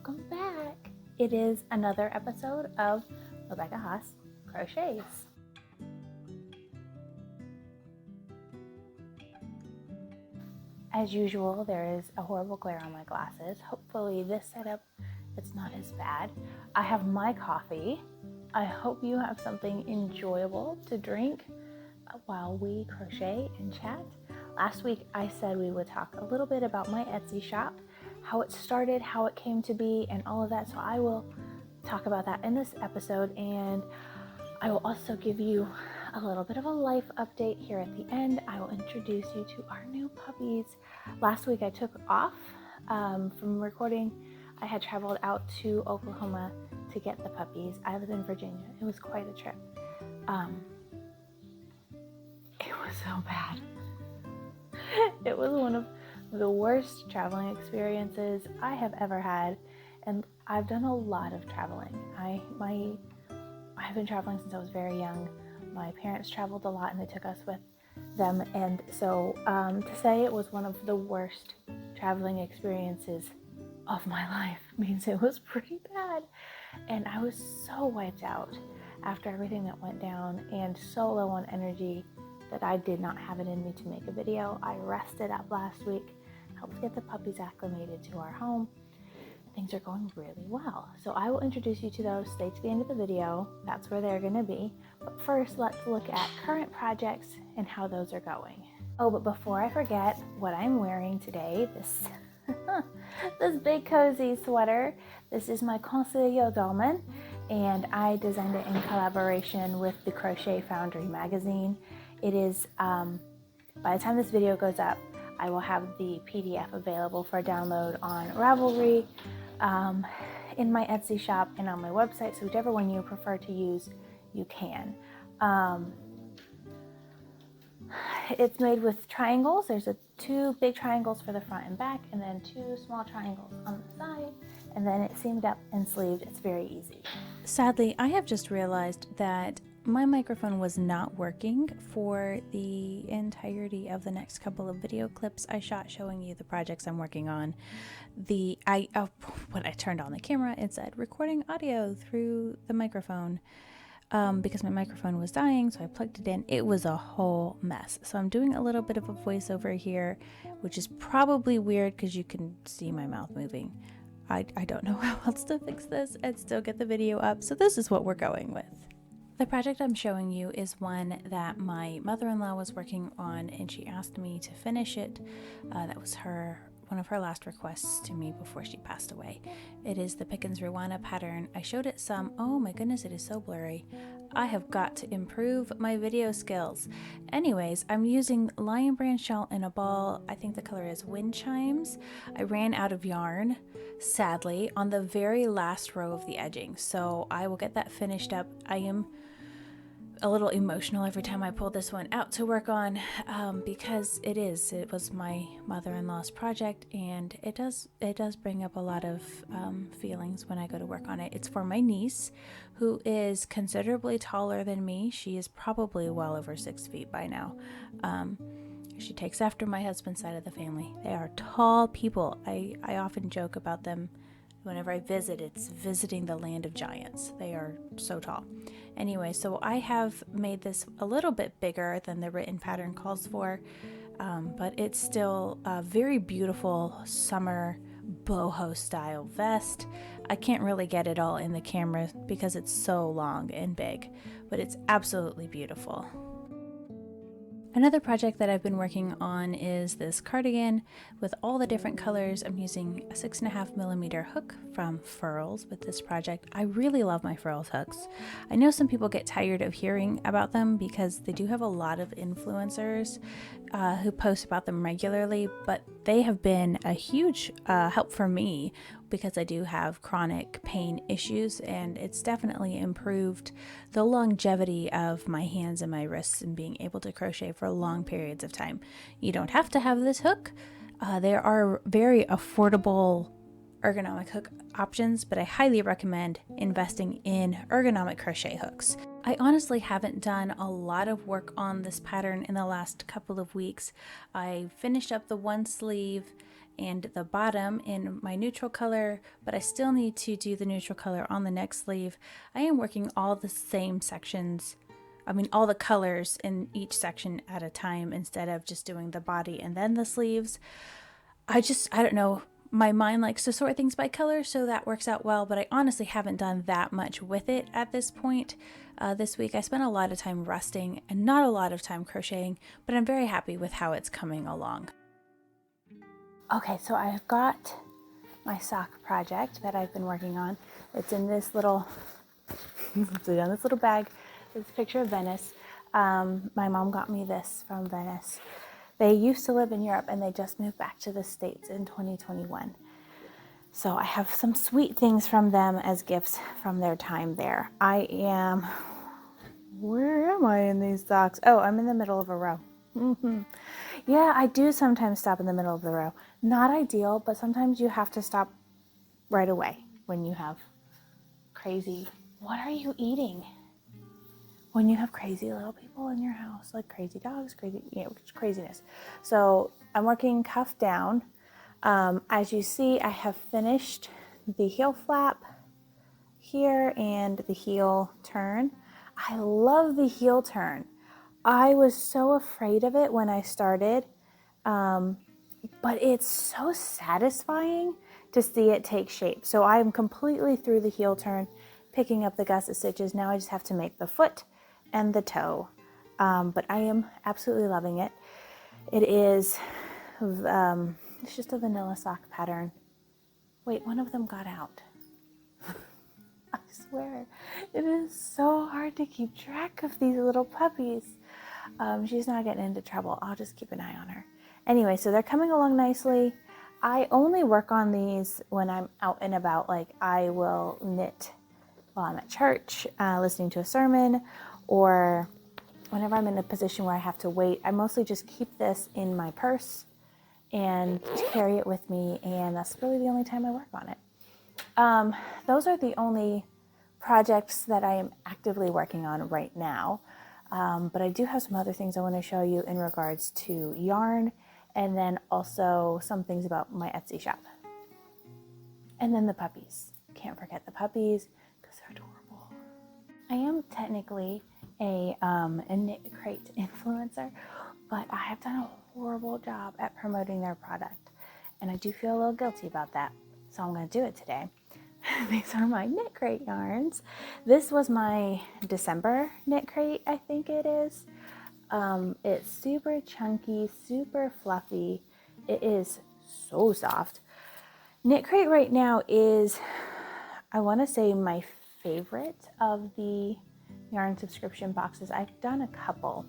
welcome back. It is another episode of Rebecca Haas Crochets. As usual, there is a horrible glare on my glasses. Hopefully this setup it's not as bad. I have my coffee. I hope you have something enjoyable to drink while we crochet and chat. Last week I said we would talk a little bit about my Etsy shop, how it started, how it came to be, and all of that. So I will talk about that in this episode, and I will also give you a little bit of a life update here at the end. I will introduce you to our new puppies. Last week I took off from recording. I had traveled out to Oklahoma to get the puppies. I live in Virginia. It was quite a trip. It was so bad. It was one of the worst traveling experiences I have ever had, and I've done a lot of traveling. I've been traveling since I was very young. My parents traveled a lot and they took us with them, and so to say it was one of the worst traveling experiences of my life means it was pretty bad. And I was so wiped out after everything that went down and so low on energy that I did not have it in me to make a video. I rested up last week, helped get the puppies acclimated to our home. Things are going really well. So I will introduce you to those. Stay to the end of the video. That's where they're gonna be. But first, let's look at current projects and how those are going. Oh, but before I forget what I'm wearing today, this big cozy sweater. This is my Conseil Dolman, and I designed it in collaboration with the Crochet Foundry magazine. It is, by the time this video goes up, I will have the PDF available for download on Ravelry, in my Etsy shop, and on my website, so whichever one you prefer to use, you can. It's made with triangles. There's two big triangles for the front and back, and then two small triangles on the side, and then it's seamed up and sleeved. It's very easy. Sadly, I have just realized that my microphone was not working for the entirety of the next couple of video clips I shot showing you the projects I'm working on. When I turned on the camera, it said recording audio through the microphone. Because my microphone was dying, so I plugged it in. It was a whole mess. So I'm doing a little bit of a voiceover here, which is probably weird because you can see my mouth moving. I don't know how else to fix this and still get the video up, so this is what we're going with. The project I'm showing you is one that my mother-in-law was working on, and she asked me to finish it. That was one of her last requests to me before she passed away. It is the Pickens Ruana pattern. I showed it some. Oh my goodness, it is so blurry. I have got to improve my video skills. Anyways, I'm using lion branch shell in a ball. I think the color is Wind Chimes. I ran out of yarn, sadly, on the very last row of the edging, so I will get that finished up. I am a little emotional every time I pull this one out to work on, because it was my mother-in-law's project, and it does bring up a lot of feelings when I go to work on it. It's for my niece, who is considerably taller than me. She is probably well over 6 feet by now. She takes after my husband's side of the family. They are tall people. I often joke about them. Whenever I visit, it's visiting the land of giants. They are so tall. Anyway, so I have made this a little bit bigger than the written pattern calls for, but it's still a very beautiful summer boho style vest. I can't really get it all in the camera because it's so long and big, but it's absolutely beautiful. Another project that I've been working on is this cardigan with all the different colors. I'm using a 6.5mm hook from Furls with this project. I really love my Furls hooks. I know some people get tired of hearing about them because they do have a lot of influencers who post about them regularly, but they have been a huge help for me because I do have chronic pain issues, and it's definitely improved the longevity of my hands and my wrists and being able to crochet for long periods of time. You don't have to have this hook. There are very affordable ergonomic hook options, but I highly recommend investing in ergonomic crochet hooks. I honestly haven't done a lot of work on this pattern in the last couple of weeks. I finished up the one sleeve and the bottom in my neutral color, but I still need to do the neutral color on the next sleeve. I am working all the same sections, all the colors in each section at a time instead of just doing the body and then the sleeves. I don't know, my mind likes to sort things by color, so that works out well, but I honestly haven't done that much with it at this point. This week I spent a lot of time resting and not a lot of time crocheting, but I'm very happy with how it's coming along. Okay, so I've got my sock project that I've been working on. It's in this little, this little bag. It's a picture of Venice. My mom got me this from Venice. They used to live in Europe and they just moved back to the States in 2021. So I have some sweet things from them as gifts from their time there. Where am I in these socks? Oh, I'm in the middle of a row. Yeah, I do sometimes stop in the middle of the row. Not ideal, but sometimes you have to stop right away when you have crazy, what are you eating? When you have crazy little people in your house, like crazy dogs, craziness. So I'm working cuff down. As you see, I have finished the heel flap here and the heel turn. I love the heel turn. I was so afraid of it when I started, but it's so satisfying to see it take shape. So I'm completely through the heel turn, picking up the gusset stitches. Now I just have to make the foot and the toe, but I am absolutely loving it. It is, it's just a vanilla sock pattern. Wait, one of them got out. I swear, it is so hard to keep track of these little puppies. She's not getting into trouble. I'll just keep an eye on her. Anyway, so they're coming along nicely. I only work on these when I'm out and about. Like I will knit while I'm at church, listening to a sermon, or whenever I'm in a position where I have to wait. I mostly just keep this in my purse and carry it with me, and that's really the only time I work on it. Those are the only projects that I am actively working on right now. But I do have some other things I want to show you in regards to yarn, and then also some things about my Etsy shop. And then the puppies. Can't forget the puppies because they're adorable. I am technically a knit crate influencer, but I have done a horrible job at promoting their product, and I do feel a little guilty about that. So I'm going to do it today. These are my knit crate yarns. This was my December knit crate, I think it is. It's super chunky, super fluffy. It is so soft. Knit crate right now is, I want to say, my favorite of the yarn subscription boxes. I've done a couple.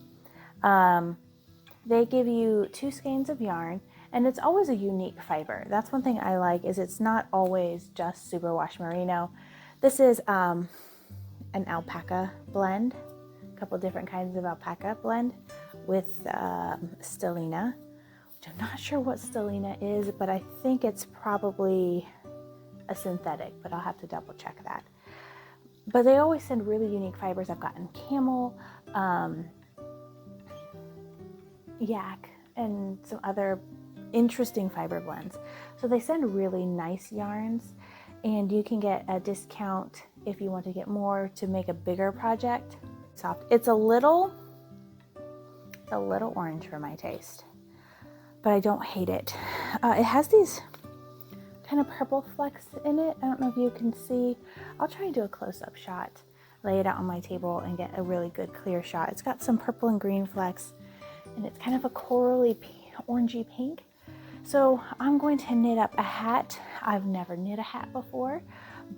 They give you 2 skeins of yarn, and it's always a unique fiber. That's one thing I like, is it's not always just superwash merino. This is an alpaca blend, a couple different kinds of alpaca blend with stellina, which I'm not sure what stellina is, but I think it's probably a synthetic, but I'll have to double check that. But they always send really unique fibers. I've gotten camel, yak, and some other interesting fiber blends. So they send really nice yarns, and you can get a discount if you want to get more to make a bigger project. Soft. It's a little orange for my taste, but I don't hate it. It has these kind of purple flecks in it. I don't know if you can see. I'll try and do a close-up shot, lay it out on my table and get a really good clear shot. It's got some purple and green flecks, and it's kind of a corally orangey pink. So I'm going to knit up a hat. I've never knit a hat before,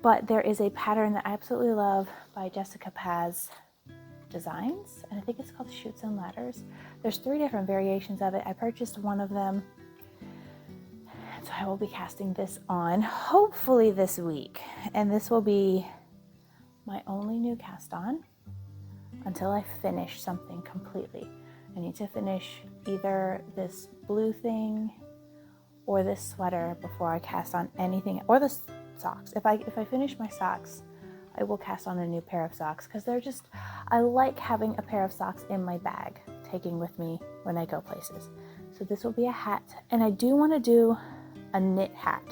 but there is a pattern that I absolutely love by Jessica Paz Designs, and I think it's called Chutes and Ladders. There's 3 different variations of it. I purchased one of them, and so I will be casting this on hopefully this week, and this will be my only new cast on until I finish something completely. I need to finish either this blue thing or this sweater before I cast on anything, or the socks. If I finish my socks, I will cast on a new pair of socks, because they're just, I like having a pair of socks in my bag, taking with me when I go places. So this will be a hat, and I do want to do a knit hat.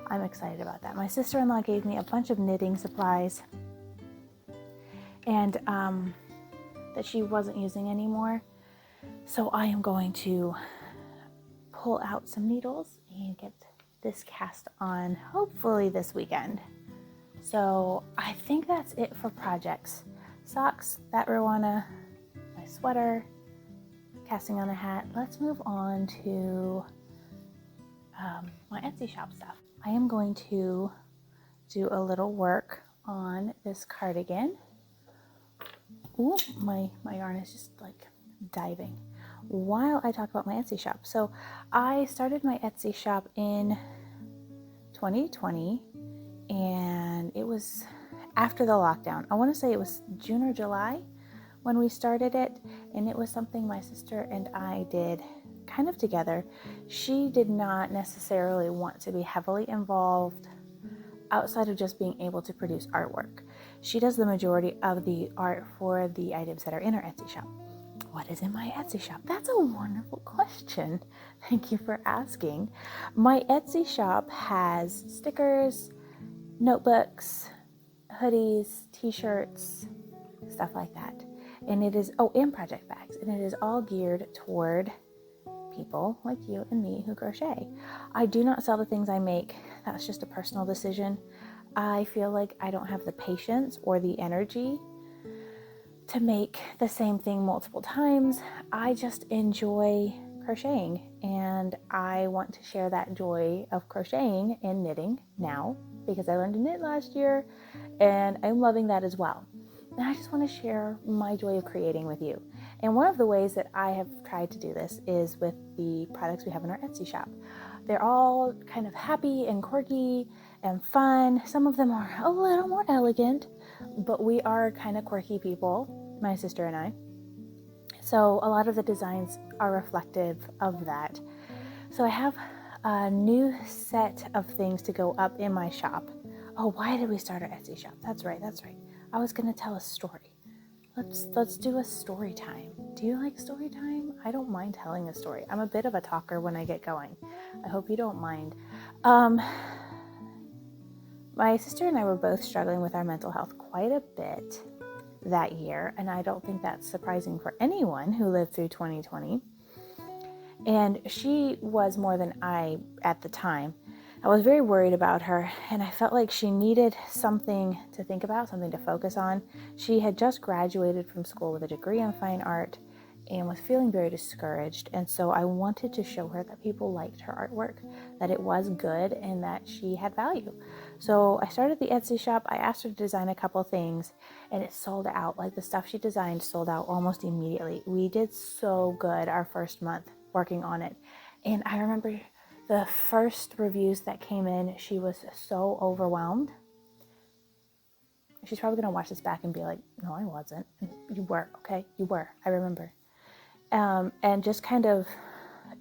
I'm excited about that. My sister-in-law gave me a bunch of knitting supplies and that she wasn't using anymore. So I am going to pull out some needles and get this cast on hopefully this weekend. So I think that's it for projects. Socks, that Ruana, my sweater, casting on a hat. Let's move on to my Etsy shop stuff. I am going to do a little work on this cardigan. Ooh, my yarn is just like diving while I talk about my Etsy shop. So I started my Etsy shop in 2020 and it was after the lockdown. I want to say it was June or July when we started it, and it was something my sister and I did kind of together. She did not necessarily want to be heavily involved outside of just being able to produce artwork. She does the majority of the art for the items that are in our Etsy shop. What is in my Etsy shop? That's a wonderful question. Thank you for asking. My Etsy shop has stickers, notebooks, hoodies, t-shirts, stuff like that. And it is, and project bags. And it is all geared toward people like you and me who crochet. I do not sell the things I make. That's just a personal decision. I feel like I don't have the patience or the energy to make the same thing multiple times. I just enjoy crocheting, and I want to share that joy of crocheting and knitting now because I learned to knit last year and I'm loving that as well. And I just want to share my joy of creating with you. And one of the ways that I have tried to do this is with the products we have in our Etsy shop. They're all kind of happy and quirky and fun. Some of them are a little more elegant, but we are kind of quirky people, my sister and I. So a lot of the designs are reflective of that. So I have a new set of things to go up in my shop. Oh, why did we start our Etsy shop? That's right. I was going to tell a story. Let's do a story time. Do you like story time? I don't mind telling a story. I'm a bit of a talker when I get going. I hope you don't mind. My sister and I were both struggling with our mental health quite a bit that year, and I don't think that's surprising for anyone who lived through 2020. And she was more than I at the time. I was very worried about her, and I felt like she needed something to think about, something to focus on. She had just graduated from school with a degree in fine art and was feeling very discouraged. And so I wanted to show her that people liked her artwork, that it was good, and that she had value. So I started the Etsy shop. I asked her to design a couple things, and it sold out. Like the stuff she designed sold out almost immediately. We did so good our first month working on it. And I remember the first reviews that came in, she was so overwhelmed. She's probably going to watch this back and be like, no, I wasn't. And you were, okay? You were. I remember. And just kind of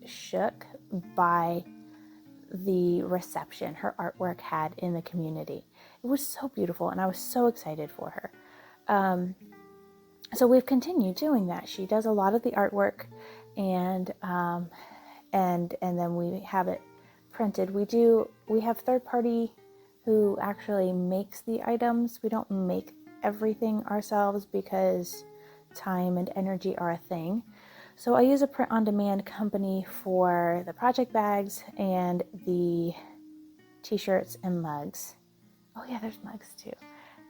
shook by the reception her artwork had in the community. It was so beautiful, and I was so excited for her. So we've continued doing that. She does a lot of the artwork, and then we have it printed. We have third party who actually makes the items. We don't make everything ourselves because time and energy are a thing. So I use a print-on-demand company for the project bags and the t-shirts and mugs. Oh yeah, there's mugs too.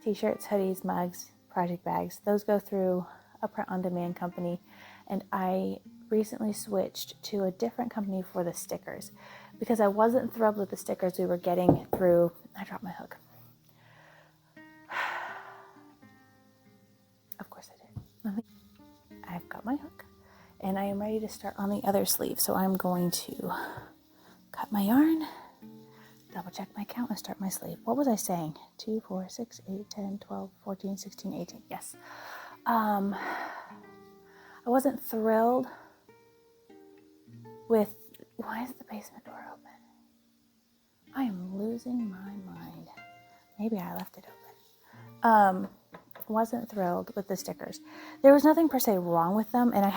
T-shirts, hoodies, mugs, project bags. Those go through a print-on-demand company. And I recently switched to a different company for the stickers because I wasn't thrilled with the stickers we were getting through. I dropped my hook. Of course I did. I've got my hook. And I am ready to start on the other sleeve. So I'm going to cut my yarn, double check my count, and start my sleeve. What was I saying? 2, 4, 6, 8, 10, 12, 14, 16, 18. Yes. I wasn't thrilled with... Why is the basement door open? I am losing my mind. Maybe I left it open. Wasn't thrilled with the stickers. There was nothing per se wrong with them, and I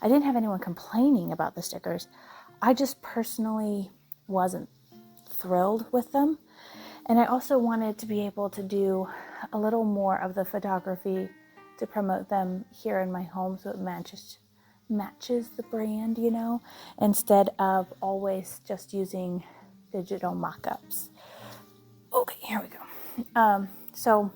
didn't have anyone complaining about the stickers. I just personally wasn't thrilled with them. And I also wanted to be able to do a little more of the photography to promote them here in my home so it matches the brand, you know, instead of always just using digital mock-ups. Okay, here we go. So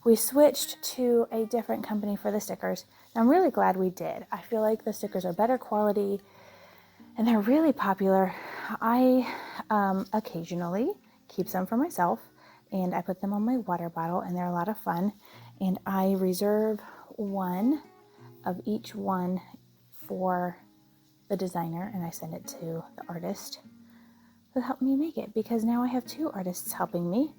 we switched to a different company for the stickers. I'm really glad we did. I feel like the stickers are better quality and they're really popular. I occasionally keep some for myself and I put them on my water bottle and they're a lot of fun. And I reserve one of each one for the designer and I send it to the artist who helped me make it, because now I have 2 artists helping me.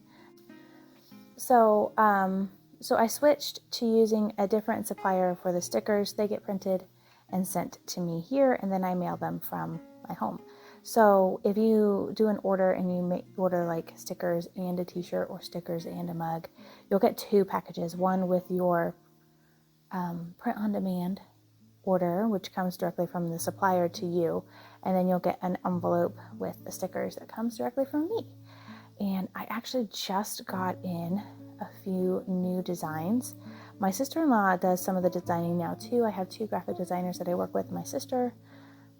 So I switched to using a different supplier for the stickers. They get printed and sent to me here, and then I mail them from my home. So if you do an order and you order like stickers and a t-shirt or stickers and a mug, you'll get 2 packages, one with your print on demand order, which comes directly from the supplier to you, and then you'll get an envelope with the stickers that comes directly from me. And I actually just got in a few new designs. My sister-in-law does some of the designing now too. I have 2 graphic designers that I work with, my sister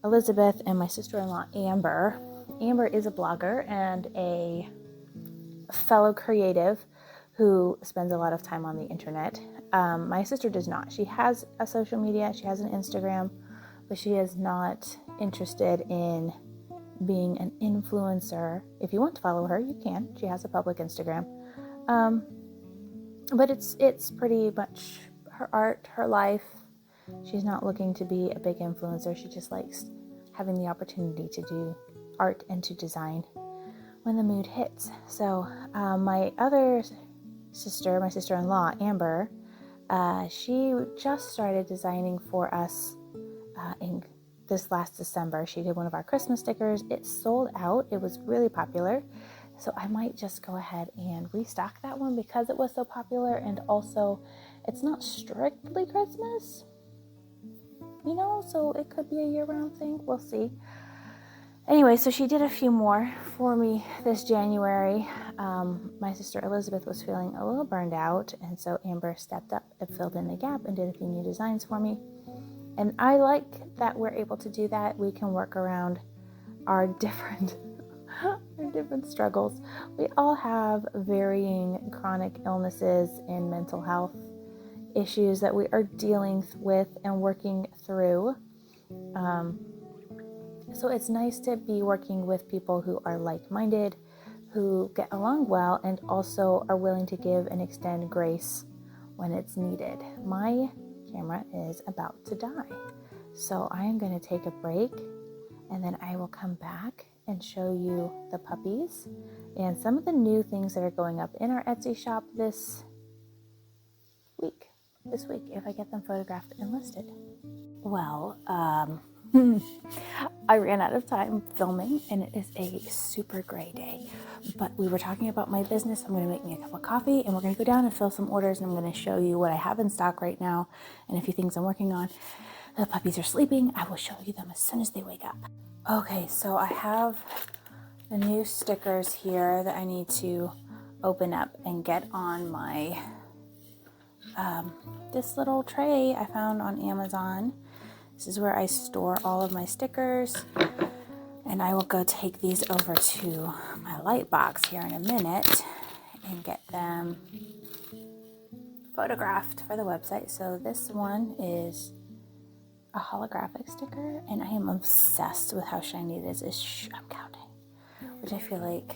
Elizabeth and my sister-in-law Amber. Amber is a blogger and a fellow creative who spends a lot of time on the internet. My sister does not. She has a social media, she has an Instagram, but she is not interested in being an influencer. If you want to follow her, you can. She has a public Instagram. But it's pretty much her art, her life. She's not looking to be a big influencer. She just likes having the opportunity to do art and to design when the mood hits. So my other sister, my sister-in-law, Amber, she just started designing for us in this last December. She did one of our Christmas stickers. It sold out. It was really popular. So I might just go ahead and restock that one because it was so popular, and also it's not strictly Christmas, you know, so it could be a year-round thing. We'll see. Anyway, so she did a few more for me this January. My sister Elizabeth was feeling a little burned out, and so Amber stepped up and filled in the gap and did a few new designs for me. And I like that we're able to do that. We can work around our different struggles. We all have varying chronic illnesses and mental health issues that we are dealing with and working through. So it's nice to be working with people who are like-minded, who get along well, and also are willing to give and extend grace when it's needed. My camera is about to die, so I am going to take a break, and then I will come back and show you the puppies and some of the new things that are going up in our Etsy shop this week, if I get them photographed and listed. Well, I ran out of time filming, and it is a super gray day, but we were talking about my business. I'm going to make me a cup of coffee, and we're going to go down and fill some orders, and I'm going to show you what I have in stock right now and a few things I'm working on. The puppies are sleeping. I will show you them as soon as they wake up. Okay, so I have the new stickers here that I need to open up and get on my this little tray I found on Amazon. This is where I store all of my stickers, and I will go take these over to my light box here in a minute and get them photographed for the website. So this one is a holographic sticker, and I am obsessed with how shiny it is. I'm counting, which I feel like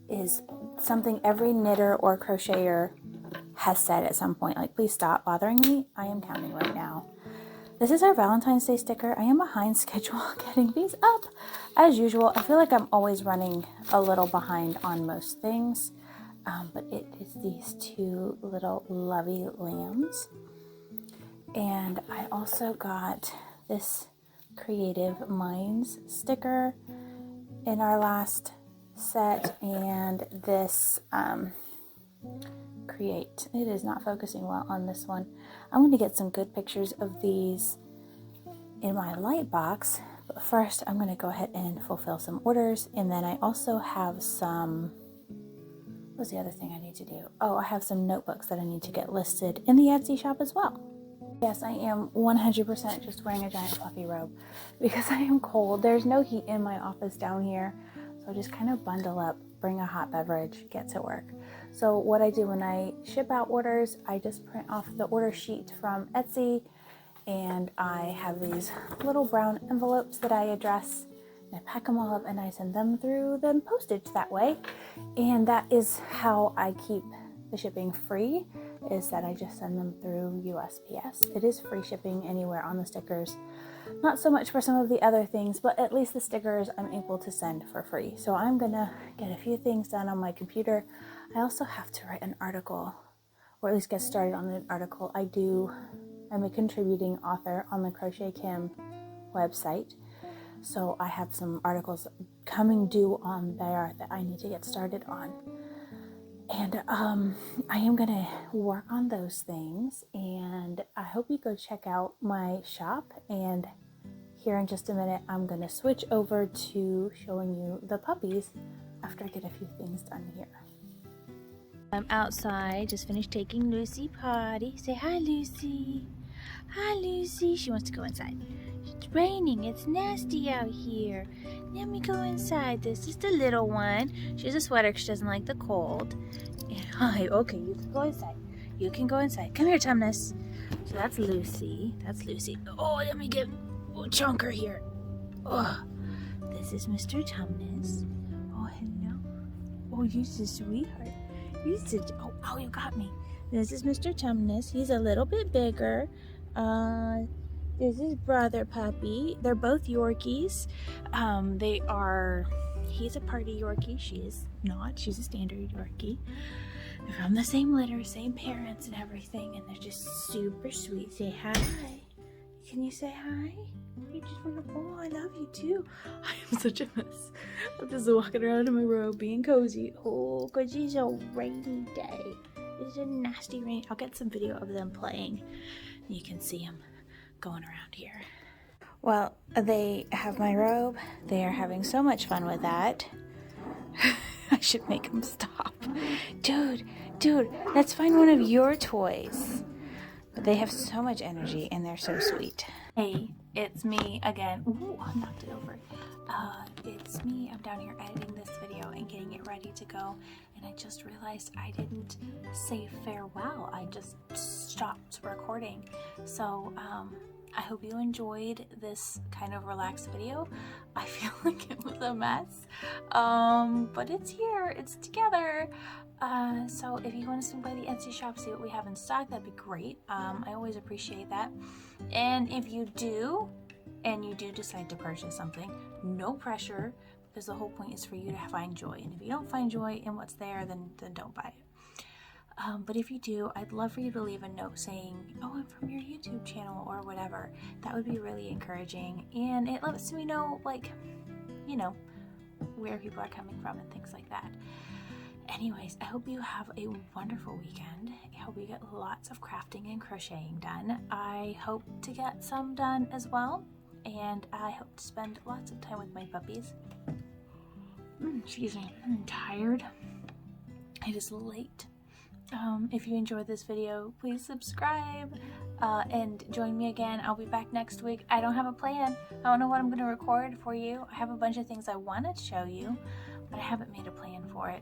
is something every knitter or crocheter has said at some point, like, please stop bothering me. I am counting right now. This is our Valentine's Day sticker. I am behind schedule getting these up as usual. I feel like I'm always running a little behind on most things, but it is these 2 little lovey lambs. And I also got this Creative Minds sticker in our last set, and this Create. It is not focusing well on this one. I'm going to get some good pictures of these in my light box, but first I'm going to go ahead and fulfill some orders, and then I also have some, what's the other thing I need to do? Oh, I have some notebooks that I need to get listed in the Etsy shop as well. Yes, I am 100% just wearing a giant fluffy robe because I am cold. There's no heat in my office down here, so I just kind of bundle up, bring a hot beverage, get to work. So what I do when I ship out orders, I just print off the order sheet from Etsy, and I have these little brown envelopes that I address, and I pack them all up and I send them through the postage that way. And that is how I keep the shipping free, is that I just send them through USPS. It is free shipping anywhere on the stickers. Not so much for some of the other things, but at least the stickers I'm able to send for free. So I'm gonna get a few things done on my computer. I also have to write an article, or at least get started on an article. I'm a contributing author on the Crochet Kim website. So I have some articles coming due on there that I need to get started on. And I am going to work on those things, and I hope you go check out my shop. And here in just a minute, I'm going to switch over to showing you the puppies after I get a few things done here. I'm outside, just finished taking Lucy potty. Say hi, Lucy. Hi, Lucy. She wants to go inside. It's raining. It's nasty out here. Let me go inside. This is the little one. She has a sweater because she doesn't like the cold. And, hi. Okay, you can go inside. You can go inside. Come here, Tumnus. So that's Lucy. That's Lucy. Oh, let me get Chunker here. Oh, this is Mr. Tumnus. Oh, hello. Oh, you're so sweetheart. You're such. Oh, you got me. This is Mr. Tumnus. He's a little bit bigger. This is brother puppy. They're both Yorkies. He's a party Yorkie. She is not. She's a standard Yorkie. They're from the same litter, same parents and everything, and they're just super sweet. Say hi. Can you say hi? You just want to, oh, I love you too. I am such a mess. I'm just walking around in my robe being cozy. Oh, because it's a rainy day. It's a nasty rain. I'll get some video of them playing. You can see them going around here. Well, they have my robe. They are having so much fun with that. I should make them stop. Dude, let's find one of your toys. But they have so much energy and they're so sweet. Hey, it's me again. Ooh, I knocked it over. It's me. I'm down here editing this video and getting it ready to go. And I just realized I didn't say farewell. I just stopped recording. So, I hope you enjoyed this kind of relaxed video. I feel like it was a mess. But it's here. It's together. So if you want to swing by the Etsy shop, see what we have in stock, that'd be great. I always appreciate that. And if you do, and you do decide to purchase something, no pressure, because the whole point is for you to find joy. And if you don't find joy in what's there, then don't buy it. But if you do, I'd love for you to leave a note saying, oh, I'm from your YouTube channel or whatever. That would be really encouraging. And it lets me know, like, you know, where people are coming from and things like that. Anyways, I hope you have a wonderful weekend. I hope you get lots of crafting and crocheting done. I hope to get some done as well. And I hope to spend lots of time with my puppies. Excuse me, I'm tired. It is late. If you enjoyed this video, please subscribe and join me again. I'll be back next week. I don't have a plan. I don't know what I'm going to record for you. I have a bunch of things I want to show you, but I haven't made a plan for it.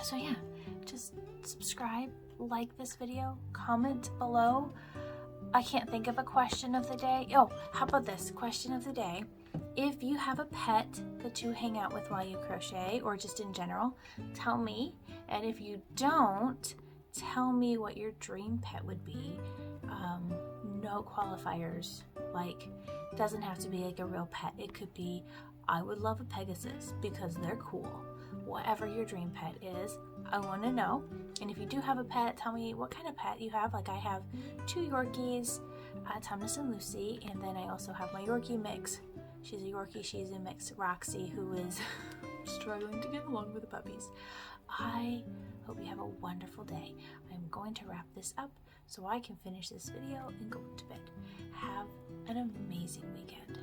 So yeah, just subscribe, like this video, comment below. I can't think of a question of the day. Oh, how about this? Question of the day. If you have a pet that you hang out with while you crochet, or just in general, tell me. And if you don't, tell me what your dream pet would be. No qualifiers. Like, it doesn't have to be like a real pet. It could be, I would love a Pegasus because they're cool. Whatever your dream pet is, I want to know. And if you do have a pet, tell me what kind of pet you have. Like, I have 2 Yorkies, Tumnus and Lucy, and then I also have my Yorkie mix. She's a Yorkie, she's a mix, Roxy, who is struggling to get along with the puppies. I hope you have a wonderful day. I'm going to wrap this up so I can finish this video and go to bed. Have an amazing weekend.